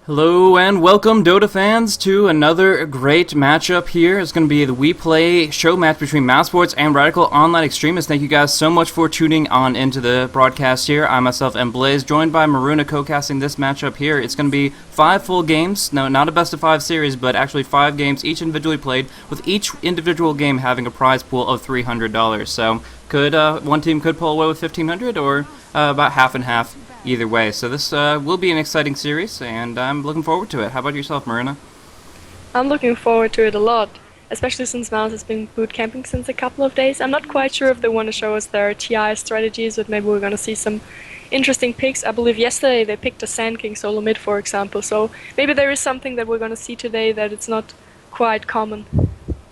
Hello and welcome, Dota fans, to another great matchup here. It's going to be the WePlay Showmatch between Mousesports and Radical Online Extremists. Thank you guys so much for tuning on into the broadcast here. I myself am Blaze, joined by Maruna co-casting this matchup here. It's going to be 5 full games. No, not a best of 5 series, but actually 5 games, each individually played, with each individual game having a prize pool of $300. So one team could pull away with $1,500 or about half and half. Either way, so this will be an exciting series, and I'm looking forward to it. How about yourself, Marina? I'm looking forward to it a lot, especially since Mouse has been boot camping since a couple of days. I'm not quite sure if they want to show us their TI strategies, but maybe we're going to see some interesting picks. I believe yesterday they picked a Sand King solo mid, for example, so maybe there is something that we're going to see today that it's not quite common.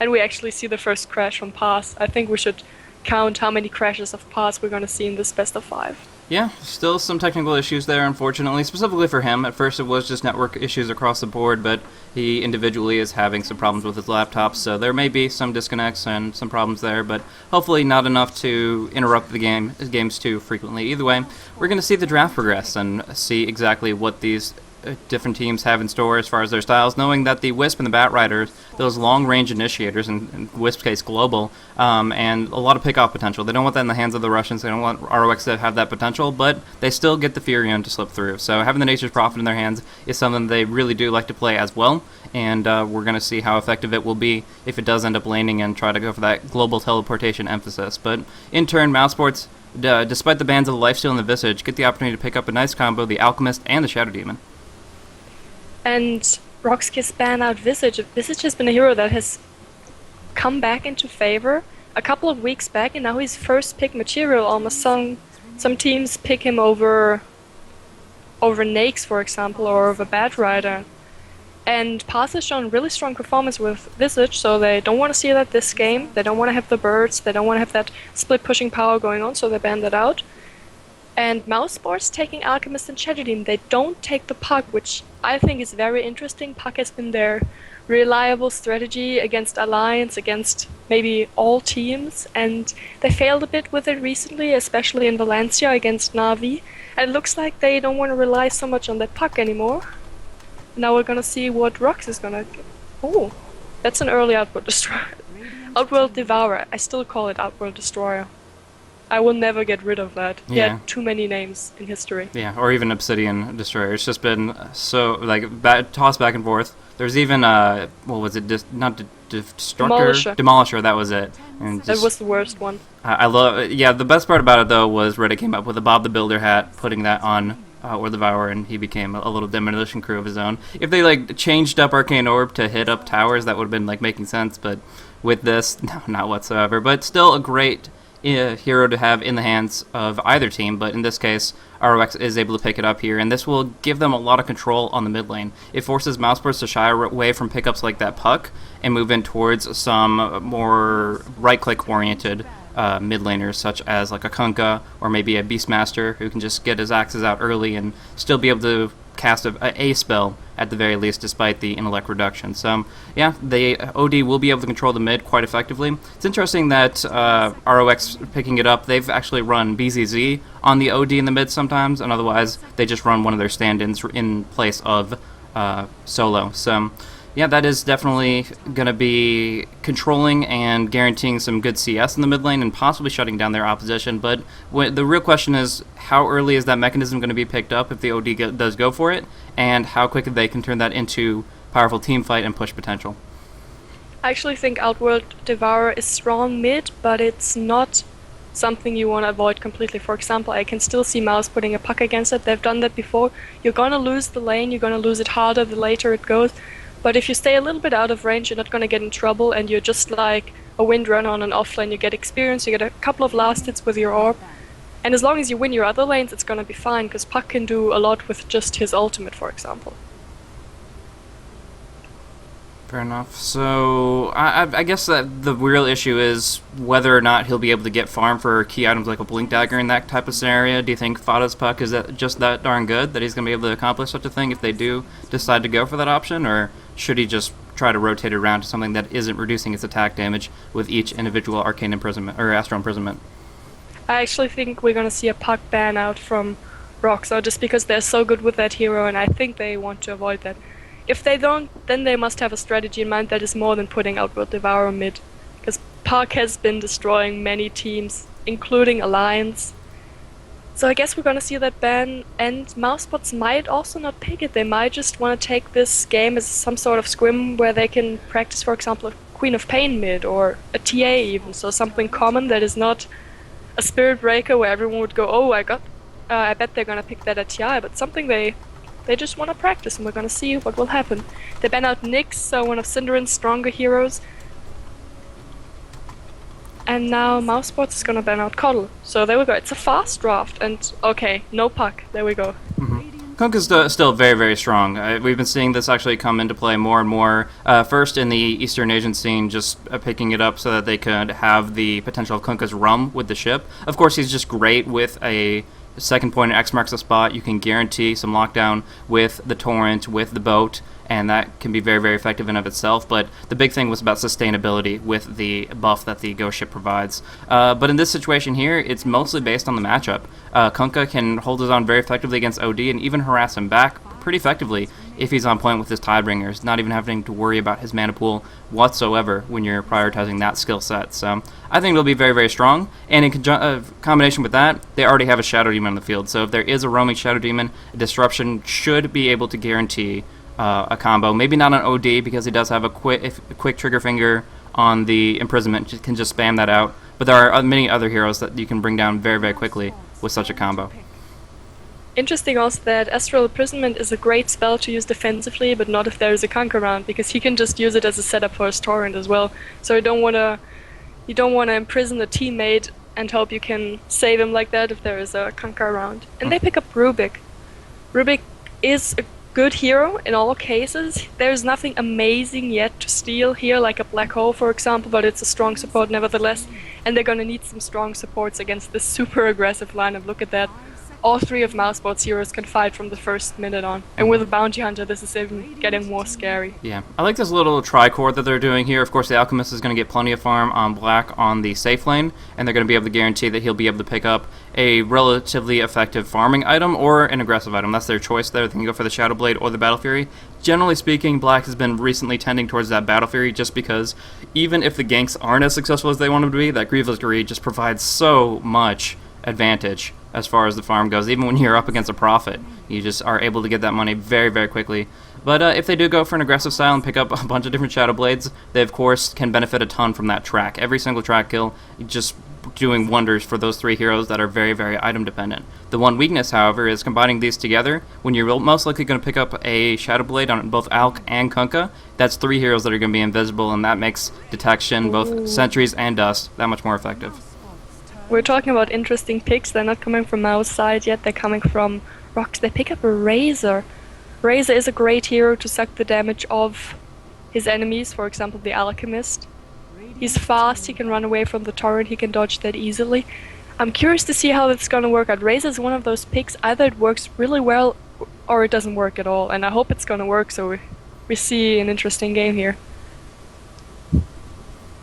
And we actually see the first crash from Pass. I think we should count how many crashes of Pass we're going to see in this best of 5. Yeah, still some technical issues there, unfortunately, specifically for him. At first it was just network issues across the board, but he individually is having some problems with his laptop, so there may be some disconnects and some problems there, but hopefully not enough to interrupt the games too frequently. Either way, we're going to see the draft progress and see exactly what these different teams have in store as far as their styles, knowing that the Wisp and the Bat Riders, those long-range initiators, in Wisp's case global, and a lot of pick-off potential. They don't want that in the hands of the Russians. They don't want RoX to have that potential, but they still get the Furion to slip through. So having the Nature's Prophet in their hands is something they really do like to play as well, and we're going to see how effective it will be if it does end up laning and try to go for that global teleportation emphasis. But in turn, Mousesports, despite the bans of the Lifesteal and the Visage, get the opportunity to pick up a nice combo, the Alchemist and the Shadow Demon. And RoX.KiS ban out Visage. Visage has been a hero that has come back into favor a couple of weeks back, and now he's first pick material. Almost some teams pick him over Nakes, for example, or over Bat Rider. And Pass has shown really strong performance with Visage, so they don't want to see that this game. They don't want to have the birds. They don't want to have that split pushing power going on, so they ban that out. And Mousesports taking Alchemist and Shadow Demon, they don't take the Puck, which I think is very interesting. Puck has been their reliable strategy against Alliance, against maybe all teams, and they failed a bit with it recently, especially in Valencia against Na'Vi. And it looks like they don't want to rely so much on that Puck anymore. Now we're gonna see what RoX is gonna... Oh, that's an early Outworld Destroyer. Outworld Devourer. I still call it Outworld Destroyer. I will never get rid of that. He had too many names in history. Yeah, or even Obsidian Destroyer. It's just been so, like, tossed back and forth. There's even, what was it, Destructor? Demolisher, that was it. And that was the worst one. I love, yeah, the best part about it, though, was Reddit came up with a Bob the Builder hat, putting that on or Devourer, and he became a little demolition crew of his own. If they, like, changed up Arcane Orb to hit up towers, that would have been, like, making sense, but with this, no, not whatsoever. But still a great hero to have in the hands of either team, but in this case, RoX is able to pick it up here, and this will give them a lot of control on the mid lane. It forces Mousesports to shy away from pickups like that Puck and move in towards some more right-click oriented mid laners, such as like a Kunkka or maybe a Beastmaster who can just get his axes out early and still be able to cast a spell at the very least, despite the intellect reduction. So yeah, the OD will be able to control the mid quite effectively. It's interesting that RoX picking it up, they've actually run BZZ on the OD in the mid sometimes, and otherwise they just run one of their stand-ins in place of Solo. So yeah, that is definitely going to be controlling and guaranteeing some good CS in the mid lane and possibly shutting down their opposition. But the real question is, how early is that mechanism going to be picked up if the OD does go for it, and how quickly they can turn that into powerful team fight and push potential? I actually think Outworld Devourer is strong mid, but it's not something you want to avoid completely. For example, I can still see Mouse putting a Puck against it. They've done that before. You're going to lose the lane, you're going to lose it harder the later it goes. But if you stay a little bit out of range, you're not going to get in trouble, and you're just like a windrunner on an offlane. You get experience, you get a couple of last hits with your orb, and as long as you win your other lanes, it's going to be fine, because Puck can do a lot with just his ultimate, for example. Fair enough. So I guess that the real issue is whether or not he'll be able to get farm for key items like a Blink Dagger in that type of scenario. Do you think Fada's Puck is just that darn good that he's going to be able to accomplish such a thing if they do decide to go for that option, or should he just try to rotate it around to something that isn't reducing its attack damage with each individual Arcane Imprisonment or Astral Imprisonment? I actually think we're going to see a Puck ban out from Roxo just because they're so good with that hero, and I think they want to avoid that. If they don't, then they must have a strategy in mind that is more than putting Outward Devourer mid. Because Park has been destroying many teams, including Alliance. So I guess we're gonna see that ban, and Mousesports might also not pick it. They might just want to take this game as some sort of scrim where they can practice, for example, a Queen of Pain mid, or a TA even, so something common that is not a Spirit Breaker where everyone would go, oh, I bet they're gonna pick that at TI, but something they just want to practice, and we're gonna see what will happen. They ban out Nyx, so one of Syndarin's stronger heroes. And now Mousesports is gonna ban out Coddle. So there we go. It's a fast draft, and okay, no puck. There we go. Kunkka's still very, very strong. We've been seeing this actually come into play more and more. First in the Eastern Asian scene, just picking it up so that they could have the potential of Kunkka's rum with the ship. Of course, he's just great with a second point and X marks the spot. You can guarantee some lockdown with the torrent, with the boat, and that can be very, very effective in of itself. But the big thing was about sustainability with the buff that the Ghost Ship provides. But in this situation here, it's mostly based on the matchup. Kunkka can hold his own very effectively against OD and even harass him back pretty effectively if he's on point with his Tidebringers, not even having to worry about his mana pool whatsoever when you're prioritizing that skill set. So I think it'll be very, very strong. And in combination with that, they already have a Shadow Demon on the field. So if there is a roaming Shadow Demon, Disruption should be able to guarantee a combo. Maybe not on OD because he does have a quick trigger finger on the Imprisonment, can just spam that out. But there are many other heroes that you can bring down very, very quickly with such a combo. Interesting also that Astral Imprisonment is a great spell to use defensively, but not if there is a Kunkka around, because he can just use it as a setup for his torrent as well. So you don't wanna imprison a teammate and hope you can save him like that if there is a Kunkka around. And they pick up Rubik. Rubik is a good hero in all cases. There's nothing amazing yet to steal here, like a Black Hole for example, but it's a strong support nevertheless. And they're gonna need some strong supports against this super aggressive lineup. Look at that. All three of Mousesports heroes can fight from the first minute on. And with a Bounty Hunter, this is even getting more scary. Yeah, I like this little tricord that they're doing here. Of course, the Alchemist is going to get plenty of farm on Black on the safe lane, and they're going to be able to guarantee that he'll be able to pick up a relatively effective farming item or an aggressive item. That's their choice there. They can go for the Shadow Blade or the Battle Fury. Generally speaking, Black has been recently tending towards that Battle Fury just because even if the ganks aren't as successful as they want them to be, that Grieveless Greed just provides so much advantage as far as the farm goes. Even when you're up against a Prophet, you just are able to get that money very, very quickly. But if they do go for an aggressive style and pick up a bunch of different Shadow Blades, they of course can benefit a ton from that track. Every single track kill just doing wonders for those three heroes that are very, very item dependent. The one weakness, however, is combining these together. When you're most likely going to pick up a Shadow Blade on both Alk and Kunkka, that's three heroes that are going to be invisible, and that makes detection, both sentries and dust, that much more effective. We're talking about interesting picks. They're not coming from Mouse side yet, they're coming from RoX. They pick up a Razor. Razor is a great hero to suck the damage of his enemies, for example the Alchemist. He's fast, he can run away from the torrent, he can dodge that easily. I'm curious to see how that's gonna work out. Razor is one of those picks, either it works really well or it doesn't work at all, and I hope it's gonna work so we see an interesting game here.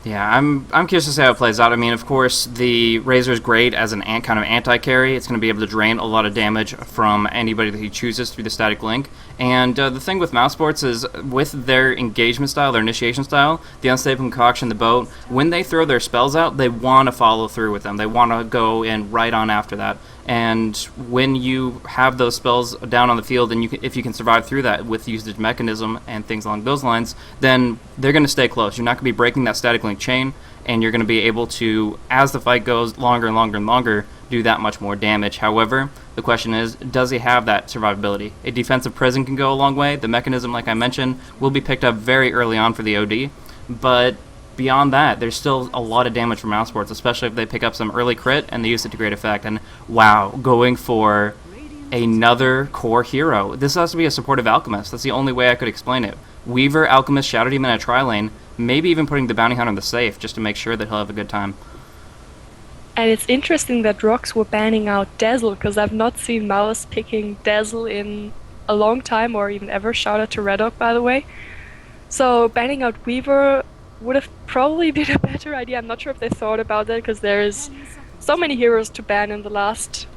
Yeah, I'm curious to see how it plays out. I mean, of course, the Razor is great as an kind of anti-carry. It's going to be able to drain a lot of damage from anybody that he chooses through the static link. And the thing with Mousesports is, with their engagement style, their initiation style, the Unstable Concoction, the boat, when they throw their spells out, they want to follow through with them. They want to go in right on after that. And when you have those spells down on the field, and if you can survive through that with usage mechanism and things along those lines, then they're going to stay close. You're not going to be breaking that static link chain, and you're going to be able to, as the fight goes longer and longer and longer, do that much more damage. However, the question is, does he have that survivability? A defensive prison can go a long way. The mechanism, like I mentioned, will be picked up very early on for the OD, but beyond that, there's still a lot of damage from Mousesports, especially if they pick up some early crit and they use it to great effect. And wow, going for another core hero. This has to be a supportive Alchemist. That's the only way I could explain it. Weaver, Alchemist, Shadow Demon, and a tri-lane, maybe even putting the Bounty Hunter in the safe just to make sure that he'll have a good time. And it's interesting that RoX were banning out Dazzle, because I've not seen Mouse picking Dazzle in a long time, or even ever. Shout out to Redog, by the way. So banning out Weaver would have probably been a better idea. I'm not sure if they thought about that, because there is so many heroes to ban in the last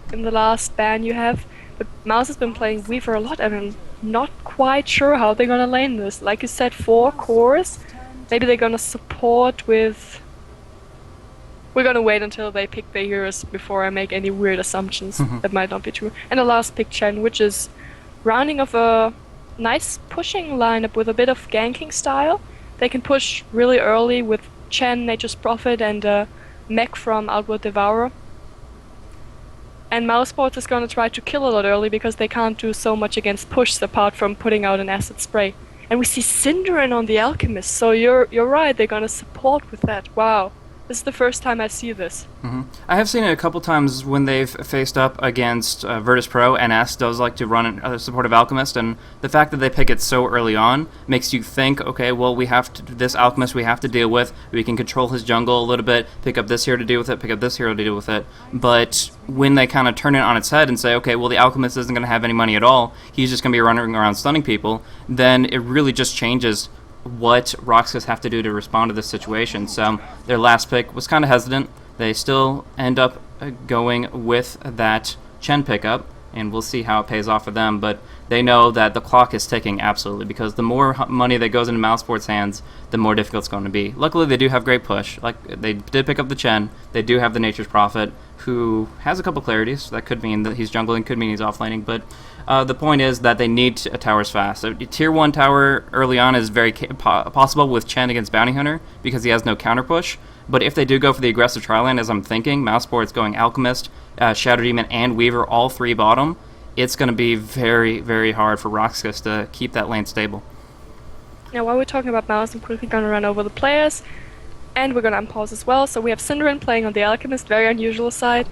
ban you have. But Mouse has been playing Weaver a lot, and I'm not quite sure how they're gonna lane this. Like you said, 4 cores. Maybe they're gonna support with... We're gonna wait until they pick their heroes before I make any weird assumptions. That might not be true. And the last pick, Chen, which is rounding of a nice pushing lineup with a bit of ganking style. They can push really early with Chen, Nature's Prophet, and Mech from Outward Devourer. And Mousesports is gonna try to kill a lot early because they can't do so much against push apart from putting out an acid spray. And we see Cinderin on the Alchemist, so you're right, they're gonna support with that. Wow. This is the first time I see this. I have seen it a couple times when they've faced up against Virtus Pro. NS does like to run a supportive Alchemist, and the fact that they pick it so early on makes you think, okay, well, we have to, this Alchemist we have to deal with. We can control his jungle a little bit, pick up this hero to deal with it, pick up this hero to deal with it. But when they kind of turn it on its head and say, okay, well, the Alchemist isn't going to have any money at all, he's just going to be running around stunning people, then it really just changes what RoX.KiS have to do to respond to this situation. So their last pick was kind of hesitant. They still end up going with that Chen pickup, and we'll see how it pays off for them. But they know that the clock is ticking absolutely, because the more money that goes into Mousesports' hands, the more difficult it's going to be. Luckily, they do have great push. Like, they did pick up the Chen. They do have the Nature's Prophet, who has a couple clarities. That could mean that he's jungling, could mean he's offlaning, but the point is that they need towers fast. So tier 1 tower early on is very possible with Chen against Bounty Hunter because he has no counter push. But if they do go for the aggressive tri-lane, as I'm thinking, Mousesports going Alchemist, Shadow Demon, and Weaver, all 3 bottom, it's going to be very, very hard for RoX.KiS to keep that lane stable. Now, while we're talking about Mouse, I'm quickly going to run over the players, and we're going to unpause as well. So we have Cinderin playing on the Alchemist, very unusual side.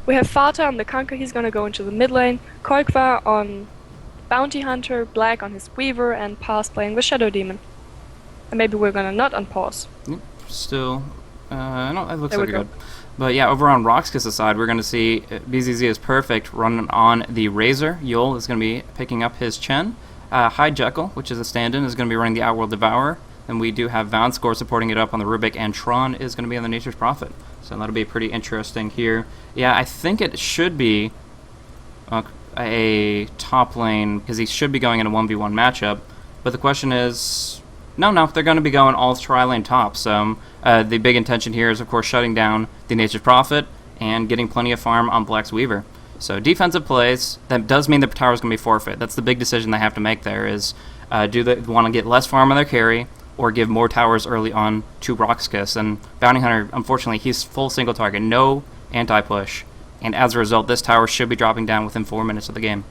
We have Fata on the Conquer, he's gonna go into the mid lane, Koikva on Bounty Hunter, Black on his Weaver, and Paz playing with Shadow Demon. And maybe we're gonna not unpause. Yep, still, no, it looks There like we we're go. good. But yeah, over on RoX.KiS' side, we're going to see BZZ is perfect running on the Razor. Yul is going to be picking up his Chen. High Jekyll, which is a stand-in, is going to be running the Outworld Devourer. And we do have Valenscore supporting it up on the Rubik, and Tron is going to be on the Nature's Prophet. So that'll be pretty interesting here. Yeah, I think it should be a top lane, because he should be going in a 1v1 matchup. But the question is, no, they're going to be going all tri-lane top. So the big intention here is, of course, shutting down the Nature's Prophet and getting plenty of farm on Black's Weaver. So defensive plays, that does mean the tower is going to be forfeit. That's the big decision they have to make there is, do they want to get less farm on their carry or give more towers early on to RoX.KiS? And Bounty Hunter, unfortunately, he's full single target, no anti-push. And as a result, this tower should be dropping down within 4 minutes of the game.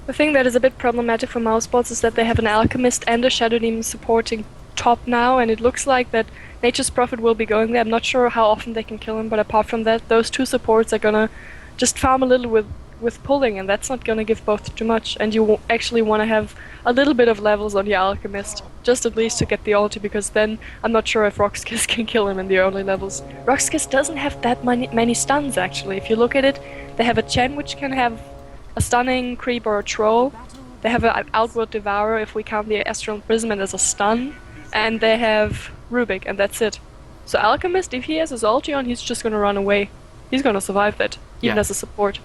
The thing that is a bit problematic for Mousesports is that they have an Alchemist and a Shadow Demon supporting top now, and it looks like that Nature's Prophet will be going there. I'm not sure how often they can kill him, but apart from that, those 2 supports are gonna just farm a little with pulling, and that's not gonna give both too much. And you actually want to have a little bit of levels on your Alchemist, just at least to get the ulti, because then I'm not sure if RoX.KiS can kill him in the early levels. RoX.KiS doesn't have that many stuns, actually. If you look at it, they have a Chen, which can have a stunning creep or a troll. They have an Outward Devourer, if we count the Astral Imprisonment as a stun. And they have Rubik, and that's it. So Alchemist, if he has his ulti on, he's just gonna run away. He's gonna survive that, even as a support.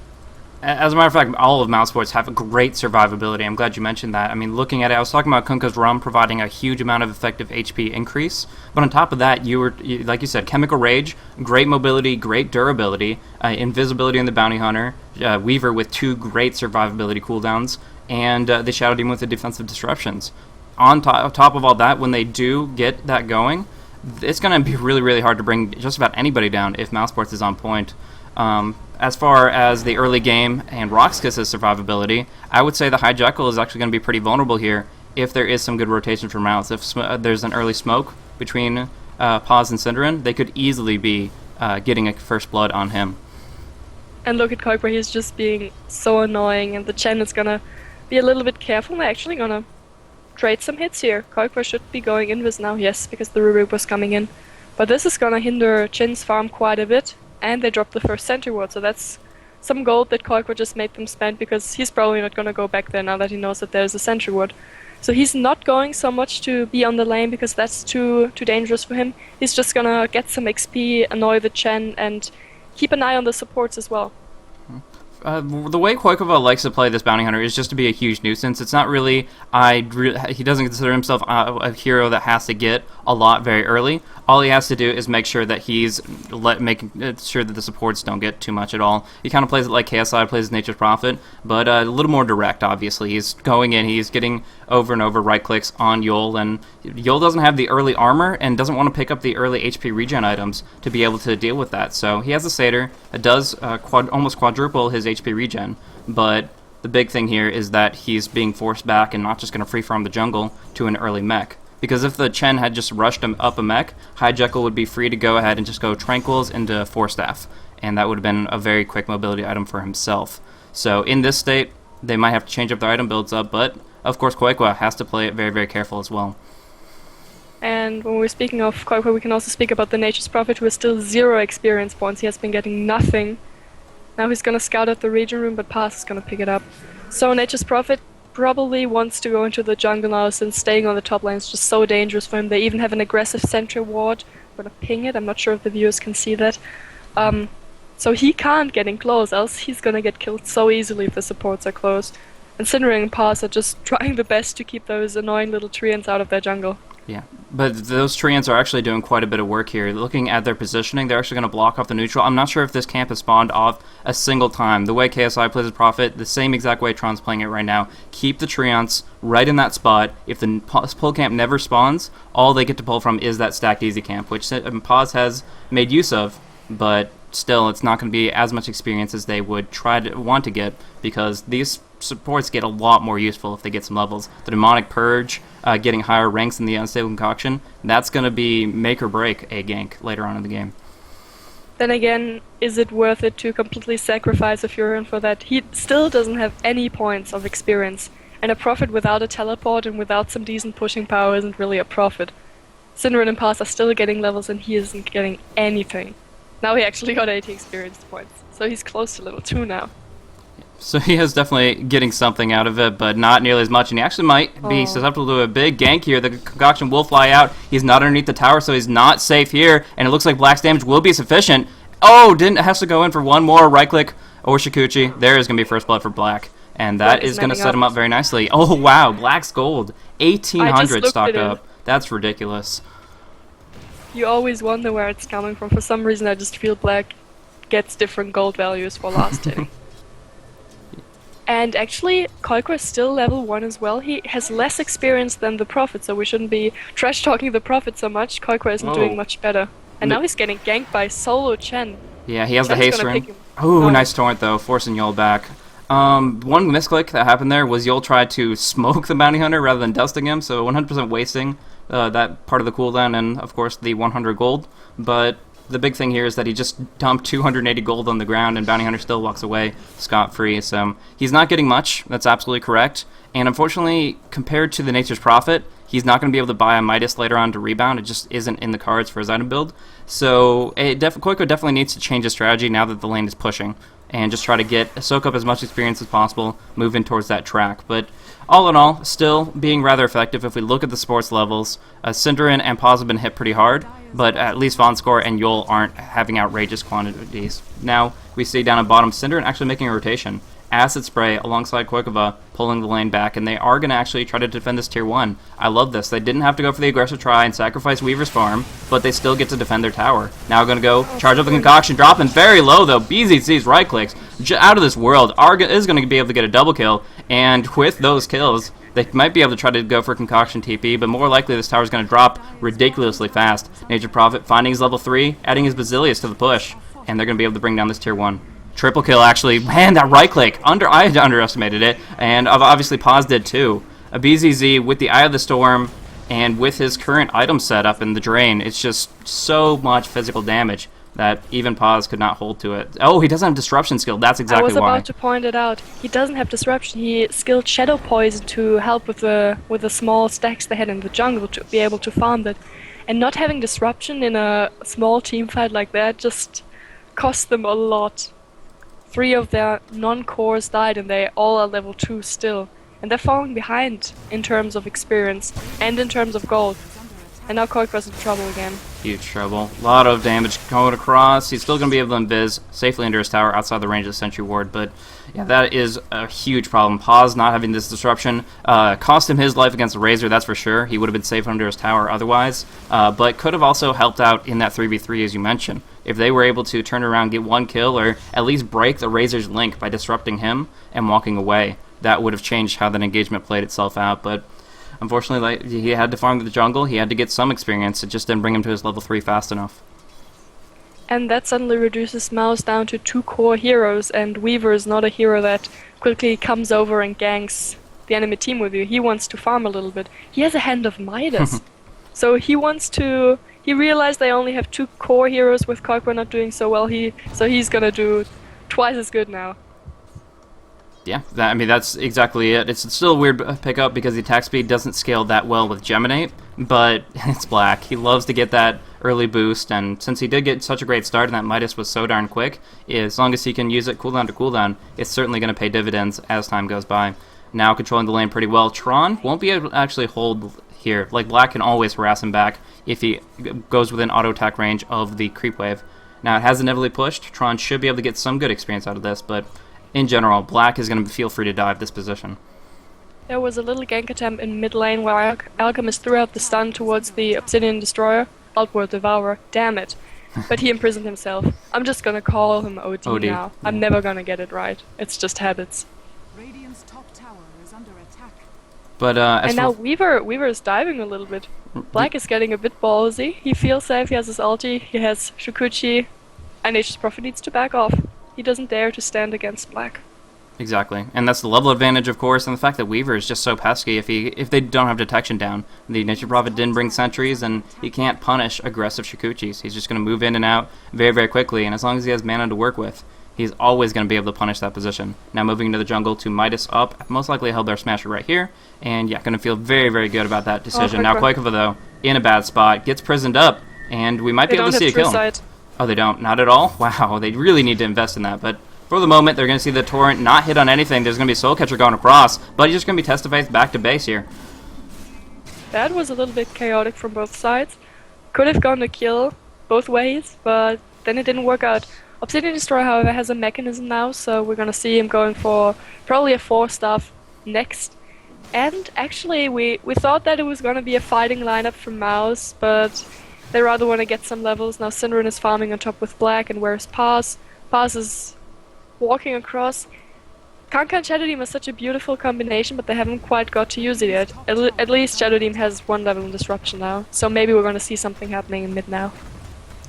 As a matter of fact, all of Mousesports have a great survivability. I'm glad you mentioned that. I mean, looking at it, I was talking about Kunkka's Rum providing a huge amount of effective HP increase. But on top of that, like you said, Chemical Rage, great mobility, great durability, invisibility in the Bounty Hunter, Weaver with 2 great survivability cooldowns, and the Shadow Demon with the defensive disruptions. On top of all that, when they do get that going, it's going to be really, really hard to bring just about anybody down if Mousesports is on point. As far as the early game and RoX.KiS' survivability, I would say the High Jekyll is actually going to be pretty vulnerable here if there is some good rotation from Mouse. If there's an early smoke between Paz and Cinderin, they could easily be getting a first blood on him. And look at Koikwa, he's just being so annoying, and the Chen is gonna be a little bit careful. They're actually gonna trade some hits here. Koikwa should be going invis now, yes, because the Rubik was coming in. But this is gonna hinder Chen's farm quite a bit. And they dropped the first sentry ward, so that's some gold that Koikwa just made them spend, because he's probably not gonna go back there now that he knows that there's a sentry ward. So he's not going so much to be on the lane, because that's too dangerous for him. He's just gonna get some XP, annoy the Chen, and keep an eye on the supports as well. The way Koikova likes to play this bounty hunter is just to be a huge nuisance. It's not really. He doesn't consider himself a hero that has to get a lot very early. All he has to do is make sure that he's making sure that the supports don't get too much at all. He kind of plays it like KSI plays Nature's Prophet, but a little more direct. Obviously, he's going in, he's getting over and over right clicks on Yol, and Yol doesn't have the early armor and doesn't want to pick up the early HP regen items to be able to deal with that. So he has a satyr that does almost quadruple his HP regen, but the big thing here is that he's being forced back and not just going to free farm the jungle to an early mech. Because if the Chen had just rushed him up a mech, High Jekyll would be free to go ahead and just go Tranquils into 4-staff, and that would have been a very quick mobility item for himself. So in this state, they might have to change up their item builds up, but of course Koikwa has to play it very, very careful as well. And when we're speaking of Koikwa, we can also speak about the Nature's Prophet, who has still 0 experience points. He has been getting nothing. Now he's gonna scout out the region room, but Pass is gonna pick it up. So Nature's Prophet probably wants to go into the jungle now, since staying on the top lane is just so dangerous for him. They even have an aggressive sentry ward. I'm gonna ping it, I'm not sure if the viewers can see that. So he can't get in close, else he's gonna get killed so easily if the supports are close. And Syndra and Pass are just trying the best to keep those annoying little treants out of their jungle. Yeah, but those treants are actually doing quite a bit of work here. Looking at their positioning, they're actually going to block off the neutral. I'm not sure if this camp has spawned off a single time. The way KSI plays his Prophet, the same exact way Tron's playing it right now. Keep the treants right in that spot. If the pull camp never spawns, all they get to pull from is that stacked easy camp, which Paz has made use of, but still it's not going to be as much experience as they would want to get, because these supports get a lot more useful if they get some levels. The Demonic Purge, getting higher ranks than the Unstable Concoction, that's going to be make or break a gank later on in the game. Then again, is it worth it to completely sacrifice a Furion for that? He still doesn't have any points of experience, and a Prophet without a teleport and without some decent pushing power isn't really a Prophet. Syndra and Pass are still getting levels and he isn't getting anything. Now he actually got 80 experience points, so he's close to level 2 now. So he is definitely getting something out of it, but not nearly as much, and he actually might be susceptible to a big gank here. The Concoction will fly out. He's not underneath the tower, so he's not safe here, and it looks like Black's damage will be sufficient. Oh, has to go in for one more right-click or Shikuchi. There is going to be first blood for Black, and that is going to set him up very nicely. Oh, wow, Black's gold. 1,800 stocked up. That's ridiculous. You always wonder where it's coming from. For some reason, I just feel Black gets different gold values for last hitting. And actually, Koikwa is still level 1 as well. He has less experience than the Prophet, so we shouldn't be trash-talking the Prophet so much. Koikwa isn't doing much better. And now he's getting ganked by solo Chen. Yeah, he has Chen's the haste ring. Oh, nice torrent though, forcing Yol back. One misclick that happened there was Yol tried to smoke the bounty hunter rather than dusting him, so 100% wasting that part of the cooldown and, of course, the 100 gold. But the big thing here is that he just dumped 280 gold on the ground, and bounty hunter still walks away scot-free. So he's not getting much. That's absolutely correct. And unfortunately, compared to the Nature's Prophet, he's not going to be able to buy a Midas later on to rebound. It just isn't in the cards for his item build. So Koiko definitely needs to change his strategy now that the lane is pushing, and just try to soak up as much experience as possible, move in towards that track. But all in all, still being rather effective. If we look at the sports levels, Cinderin and Paz have been hit pretty hard, but at least Vonskor and Yol aren't having outrageous quantities. Now, we see down at bottom, Cinderin actually making a rotation. Acid Spray alongside Koikova pulling the lane back, and they are going to actually try to defend this tier 1. I love this. They didn't have to go for the aggressive try and sacrifice Weaver's farm, but they still get to defend their tower. Now going to go charge up the Concoction, dropping very low though. BZC's right clicks, out of this world. Arga is going to be able to get a double kill, and with those kills, they might be able to try to go for Concoction TP, but more likely this tower is going to drop ridiculously fast. Nature's Prophet finding his level 3, adding his Basilius to the push, and they're going to be able to bring down this tier 1. Triple kill, actually. Man, that right click. I underestimated it, and obviously Paz did too. A BZZ with the Eye of the Storm, and with his current item setup in the Drain, it's just so much physical damage that even Paz could not hold to it. Oh, he doesn't have Disruption skill. That's exactly why. I was about to point it out. He doesn't have Disruption. He skilled Shadow Poison to help with the small stacks they had in the jungle to be able to farm that. And not having Disruption in a small team fight like that just cost them a lot. 3 of their non-cores died, and they all are level 2 still. And they're falling behind in terms of experience and in terms of gold. And now Koikwa's in trouble again. Huge trouble. A lot of damage going across. He's still going to be able to invis safely under his tower outside the range of the Sentry Ward, but yeah, that is a huge problem. Pause not having this disruption cost him his life against the Razor, that's for sure. He would have been safe under his tower otherwise, but could have also helped out in that 3v3 as you mentioned. If they were able to turn around, get one kill, or at least break the Razor's link by disrupting him and walking away, that would have changed how that engagement played itself out, but unfortunately, he had to farm the jungle, he had to get some experience, it just didn't bring him to his level 3 fast enough. And that suddenly reduces Mouse down to 2 core heroes, and Weaver is not a hero that quickly comes over and ganks the enemy team with you. He wants to farm a little bit. He has a Hand of Midas. So he realized they only have 2 core heroes with Kokra not doing so well, so he's gonna do twice as good now. Yeah, I mean, that's exactly it. It's still a weird pickup because the attack speed doesn't scale that well with Geminate, but it's Black. He loves to get that early boost, and since he did get such a great start and that Midas was so darn quick, as long as he can use it cooldown to cooldown, it's certainly going to pay dividends as time goes by. Now controlling the lane pretty well. Tron won't be able to actually hold here. Like, Black can always harass him back if he goes within auto attack range of the creep wave. Now, it hasn't heavily pushed. Tron should be able to get some good experience out of this, but in general, Black is going to feel free to dive this position. There was a little gank attempt in mid lane where Alchemist threw out the stun towards the Obsidian Destroyer. Outward Devourer, damn it. But he imprisoned himself. I'm just gonna call him OD now. I'm never gonna get it right. It's just habits. Radiant's top tower is under attack. But and now Weaver is diving a little bit. Black is getting a bit ballsy. He feels safe, he has his ulti, he has Shukuchi, and Nature's Prophet needs to back off. He doesn't dare to stand against Black. Exactly, and that's the level advantage, of course, and the fact that Weaver is just so pesky. If they don't have detection down, the Nature Prophet didn't bring sentries, and he can't punish aggressive Shikuchis. He's just going to move in and out very, very quickly, and as long as he has mana to work with, he's always going to be able to punish that position. Now moving into the jungle to Midas up, most likely held our Smasher right here, and yeah, going to feel very, very good about that decision. Now Koikova, though, in a bad spot, gets prisoned up, and we might be able to see a kill. Oh, they don't? Not at all? Wow, they really need to invest in that, but for the moment, they're going to see the Torrent not hit on anything. There's going to be a Soul Catcher going across, but he's just going to be testified back to base here. That was a little bit chaotic from both sides. Could have gone to kill both ways, but then it didn't work out. Obsidian Destroyer, however, has a mechanism now, so we're going to see him going for probably a 4-staff next. And actually, we thought that it was going to be a fighting lineup from Mouse, but they rather want to get some levels. Now Synderen is farming on top with Black, and where's Paz? Paz is walking across. Kanka and Shadow Demon is such a beautiful combination, but they haven't quite got to use it yet. At least Shadow Demon has 1 level in disruption now, so maybe we're going to see something happening in mid now.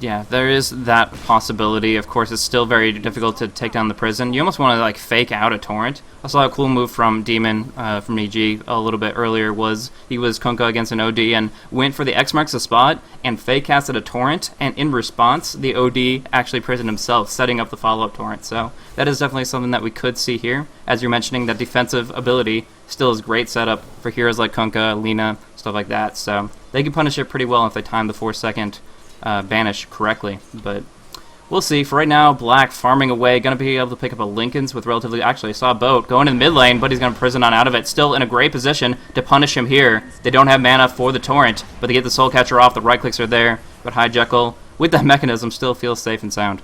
Yeah, there is that possibility. Of course, it's still very difficult to take down the prison. You almost want to like fake out a Torrent. I saw a cool move from Demon from EG a little bit earlier. He was Kunkka against an OD and went for the X marks the spot and fake casted a Torrent. And in response, the OD actually prisoned himself, setting up the follow-up Torrent. So that is definitely something that we could see here. As you're mentioning, that defensive ability still is great setup for heroes like Kunkka, Lina, stuff like that. So they can punish it pretty well if they time the 4-second banish correctly, but we'll see. For right now, Black farming away, going to be able to pick up a Lincoln's with relatively... Actually, I saw a boat going in the mid lane, but he's going to prison on out of it. Still in a great position to punish him here. They don't have mana for the Torrent, but they get the Soul Catcher off. The right clicks are there, but High Jekyll, with that mechanism, still feels safe and sound.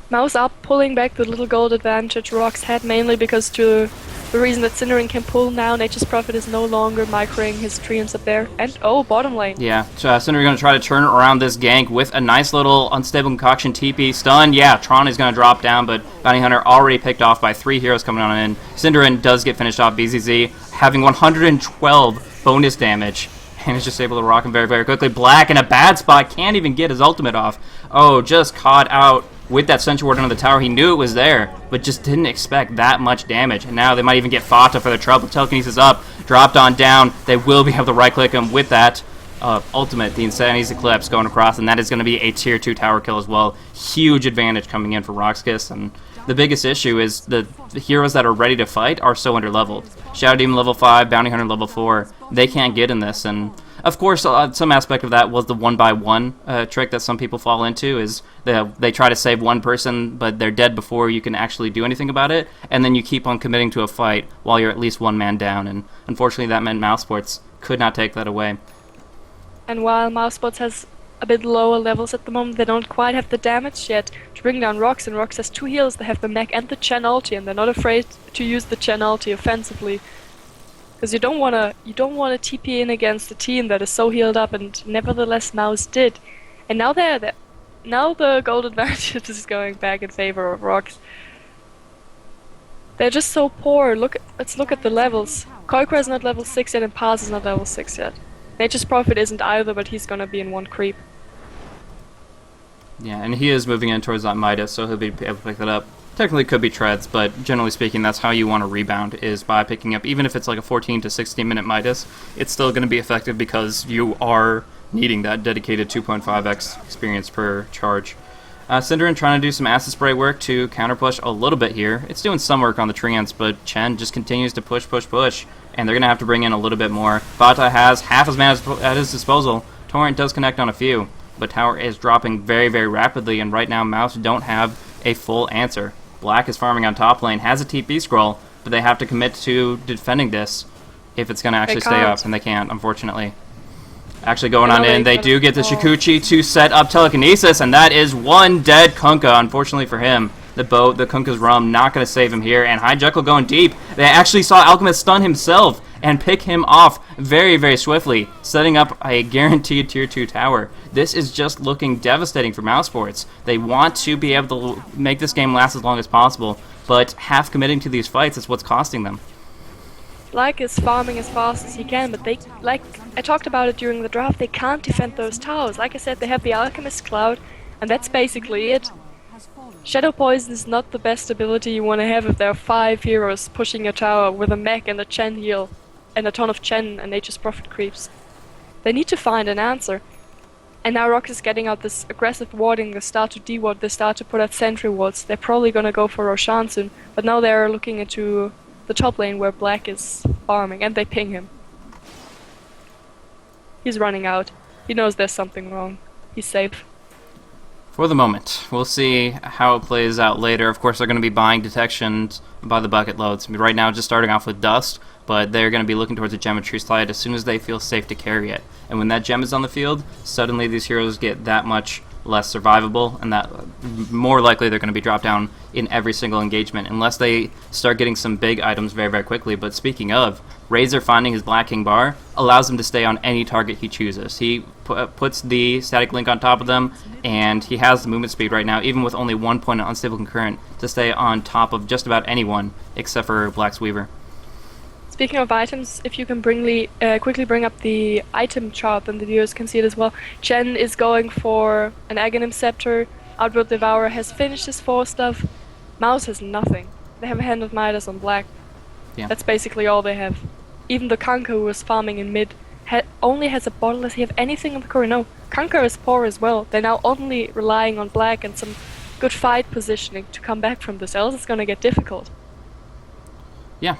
Mouse up, pulling back the little gold advantage RoX had, mainly because the reason that Synderen can pull now, Nature's Prophet is no longer microing his treants up there. And oh, bottom lane. Yeah, so Synderen going to try to turn around this gank with a nice little Unstable Concoction TP stun. Yeah, Tron is going to drop down, but Bounty Hunter already picked off by 3 heroes coming on in. Synderen does get finished off, BZZ, having 112 bonus damage. And is just able to rock him very, very quickly. Black in a bad spot, can't even get his ultimate off. Oh, just caught out with that Sentry Ward under the tower. He knew it was there, but just didn't expect that much damage. And now they might even get Fata for their trouble. Telekinesis up, dropped on down. They will be able to right-click him with that ultimate, the Insanity's Eclipse, going across, and that is going to be a Tier 2 tower kill as well. Huge advantage coming in for RoX.KiS, and the biggest issue is the heroes that are ready to fight are so under-leveled. Shadow Demon level 5, Bounty Hunter level 4, they can't get in this, and of course, some aspect of that was the 1-by-1 trick that some people fall into, is they try to save one person, but they're dead before you can actually do anything about it, and then you keep on committing to a fight while you're at least 1 man down, and unfortunately that meant Mousesports could not take that away. And while Mousesports has a bit lower levels at the moment, they don't quite have the damage yet to bring down RoX, and RoX has 2 heals. They have the mech and the Chen ulti, and they're not afraid to use the Chen ulti offensively. Because you don't wanna TP in against a team that is so healed up, and nevertheless Mouse did. And now now the gold advantage is going back in favor of RoX. They're just so poor. Let's look at the levels. Koikra is not level 6 yet, and Paz is not level 6 yet. Nature's Prophet isn't either, but he's gonna be in 1 creep. Yeah, and he is moving in towards that Midas, so he'll be able to pick that up. Technically could be treads, but generally speaking, that's how you want to rebound, is by picking up, even if it's like a 14 to 16 minute Midas, it's still going to be effective because you are needing that dedicated 2.5x experience per charge. Cinderin trying to do some acid spray work to counter push a little bit here. It's doing some work on the Treants, but Chen just continues to push, and they're going to have to bring in a little bit more. Bata has half his mana at his disposal. Torrent does connect on a few, but tower is dropping very, very rapidly, and right now Mouse don't have a full answer. Black is farming on top lane, has a TP scroll, but they have to commit to defending this if it's going to actually stay up, and they can't, unfortunately. Actually going on in, they do get the Shikuchi to set up telekinesis, and that is 1 dead Kunkka, unfortunately for him. The Kunkka's Rum, not going to save him here, and High Jekyll going deep. They actually saw Alchemist stun himself and pick him off very, very swiftly, setting up a guaranteed tier 2 tower. This is just looking devastating for Mousesports. They want to be able to make this game last as long as possible, but half committing to these fights is what's costing them. Black is farming as fast as he can, but they, like I talked about it during the draft, they can't defend those towers. Like I said, they have the Alchemist Cloud, and that's basically it. Shadow Poison is not the best ability you want to have if there are 5 heroes pushing your tower with a mech and a Chen heal, and a ton of Chen and Nature's Prophet creeps. They need to find an answer. And now RoX is getting out this aggressive warding, they start to de-ward, they start to put out sentry wards. They're probably gonna go for Roshan soon, but now they're looking into the top lane where Black is farming, and they ping him. He's running out. He knows there's something wrong. He's safe. For the moment. We'll see how it plays out later. Of course, they're going to be buying detections by the bucket loads. Right now, just starting off with Dust, but they're going to be looking towards a Geometry Slide as soon as they feel safe to carry it. And when that gem is on the field, suddenly these heroes get that much less survivable, and that more likely they're going to be dropped down in every single engagement, unless they start getting some big items very, very quickly. But speaking of, Razor finding his Black King bar allows him to stay on any target he chooses. He puts the static link on top of them, and he has the movement speed right now, even with only 1 point of unstable concurrent, to stay on top of just about anyone except for Black's Weaver. Speaking of items, if you can quickly bring up the item chart, then the viewers can see it as well. Chen is going for an Aghanim Scepter. Outward Devourer has finished his 4 stuff. Mouse has nothing. They have a Hand of Midas on Black. Yeah. That's basically all they have. Even the Kunkka, who was farming in mid, only has a bottle. Does he have anything in the core? No. Kunkka is poor as well. They're now only relying on Black and some good fight positioning to come back from this, else it's gonna get difficult. Yeah.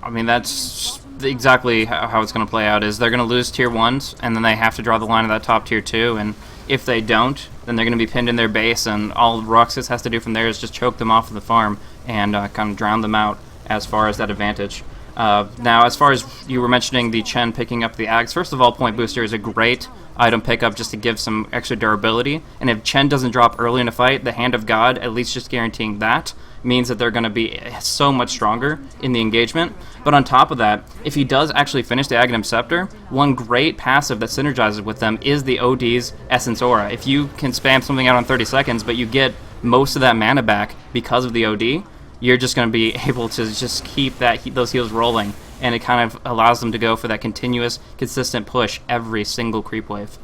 I mean, that's exactly how it's going to play out, is they're going to lose tier 1s, and then they have to draw the line of that top tier 2, and if they don't, then they're going to be pinned in their base, and all RoX.KiS has to do from there is just choke them off of the farm and kind of drown them out as far as that advantage. Now, as far as you were mentioning the Chen picking up the Ags, first of all, Point Booster is a great item pickup just to give some extra durability, and if Chen doesn't drop early in a fight, the Hand of God, at least just guaranteeing that, means that they're going to be so much stronger in the engagement. But on top of that, if he does actually finish the Aghanim Scepter, one great passive that synergizes with them is the OD's Essence Aura. If you can spam something out on 30 seconds, but you get most of that mana back because of the OD, you're just going to be able to just keep those heals rolling, and it kind of allows them to go for that continuous, consistent push every single creep wave.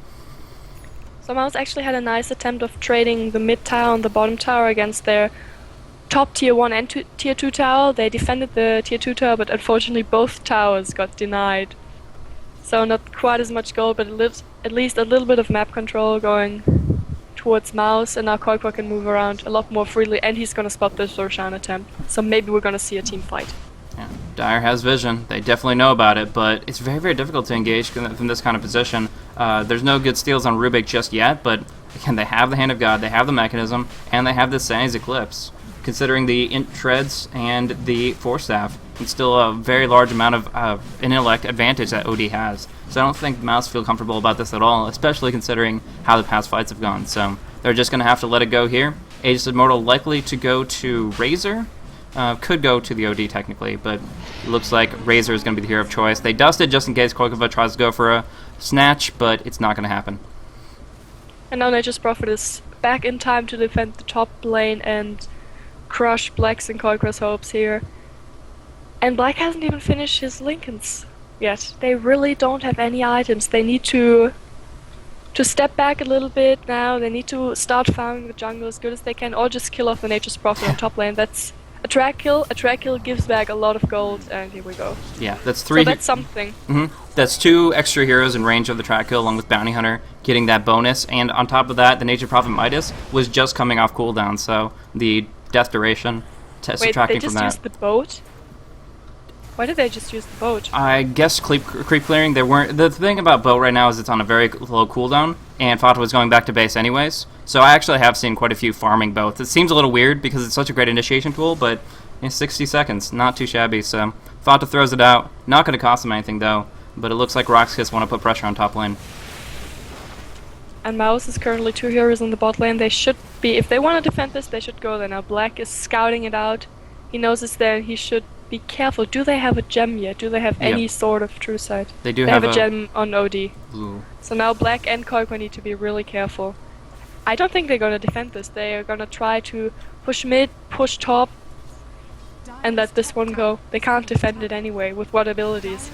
So Mouse actually had a nice attempt of trading the mid tower and the bottom tower against their top tier 1 and tier 2 tower. They defended the tier 2 tower, but unfortunately both towers got denied. So not quite as much gold, but at least a little bit of map control going towards Mouse, and now Koikwa can move around a lot more freely, and he's gonna spot this Roshan attempt. So maybe we're gonna see a team fight. Yeah, Dire has vision. They definitely know about it, but it's very, very difficult to engage from this kind of position. There's no good steals on Rubik just yet, but again, they have the Hand of God, they have the mechanism, and they have the Sanity's Eclipse. Considering the int treads and the force staff, it's still a very large amount of intellect advantage that OD has. So I don't think Mouse feel comfortable about this at all, especially considering how the past fights have gone. So they're just going to have to let it go here. Aegis Immortal likely to go to Razor. Could go to the OD technically, but it looks like Razor is going to be the hero of choice. They dusted just in case Koikova tries to go for a snatch, but it's not going to happen. And now Nature's Prophet is back in time to defend the top lane and crush Black's and Koikova's hopes here. And Black hasn't even finished his Lincolns yet. They really don't have any items. They need to step back a little bit now. They need to start farming the jungle as good as they can, or just kill off the Nature's Prophet on top lane. That's a track kill. A track kill gives back a lot of gold, and here we go. Yeah, that's 3. So that's something. That's 2 extra heroes in range of the track kill, along with Bounty Hunter getting that bonus. And on top of that, the Nature's Prophet Midas was just coming off cooldown, so the death duration subtracting from that. Wait, they just used the boat? Why did they just use the boat? I guess creep clearing. They weren't. The thing about boat right now is it's on a very low cooldown, and Fata was going back to base anyways. So I actually have seen quite a few farming boats. It seems a little weird because it's such a great initiation tool, but in 60 seconds, not too shabby. So Fata throws it out. Not going to cost him anything though. But it looks like RoX.KiS want to put pressure on top lane. And Mouse is currently 2 heroes in the bot lane. They should be, if they want to defend this, they should go there now. Black is scouting it out. He knows it's there and he should be careful. Do they have a gem yet? Do they have any sort of true sight? They do they have a gem on OD. Ooh. So now Black and Koikoi need to be really careful. I don't think they're going to defend this. They are going to try to push mid, push top, and let this one go. They can't defend it anyway, with what abilities?